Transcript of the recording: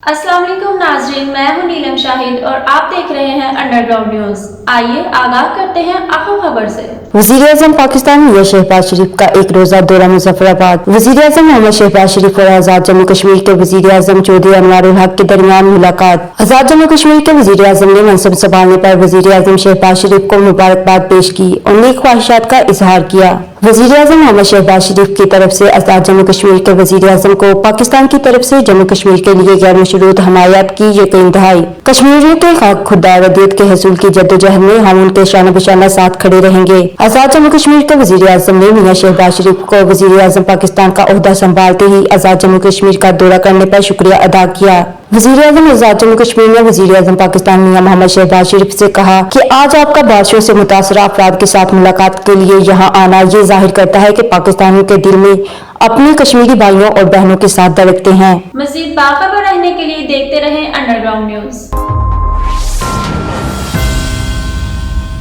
अस्सलाम वालेकुम नाज़रीन, मैं हूं नीलम शाहिद और आप देख रहे हैं अंडरग्राउंड न्यूज। आइए आगाह करते हैं अहम खबर से। वज़ीर-ए-आज़म पाकिस्तान मियां शहबाज शरीफ का एक रोजा दौरा मुजफ्फराबाद। वज़ीर-ए-आज़म मोहम्मद शहबाज शरीफ और आजाद जम्मू कश्मीर के वज़ीर-ए-आज़म चौधरी अनवारुल हक के दरमियान मुलाकात। आजाद जम्मू कश्मीर के वज़ीर-ए-आज़म ने मनसब संभालने पर वज़ीर-ए-आज़म शहबाज शरीफ को मुबारकबाद पेश की और नेक ख्वाहिशात का इजहार किया। वज़ीर-ए-आज़म मोहम्मद शहबाज शरीफ की तरफ से आजाद जम्मू कश्मीर के वज़ीर-ए-आज़म को पाकिस्तान की तरफ से जम्मू कश्मीर के लिए गैर मशरूत हमायत की यकीन दहाई। कश्मीरियों के खुददारदियत के हसूल की जद्दोजहद में हम उनके शाना बशाना साथ खड़े रहेंगे। आजाद जम्मू कश्मीर के वज़ीर-ए-आज़म ने मियां शहबाज शरीफ को वज़ीर-ए-आज़म पाकिस्तान का ओहदा संभालते ही आजाद जम्मू कश्मीर का दौरा करने पर शुक्रिया अदा किया। वज़ीर-ए-आज़म आजाद जम्मू कश्मीर ने वज़ीर-ए-आज़म पाकिस्तान मियां मोहम्मद शहबाज शरीफ से कहा कि आज आपका बारिशों से मुतासर अफराद के साथ मुलाकात के लिए यहाँ आना ये जाहिर करता है कि पाकिस्तानियों के दिल में अपने कश्मीरी भाइयों और बहनों के साथ धड़कते हैं। मज़ीद बाखबर रहने के लिए देखते रहें अंडरग्राउंड न्यूज।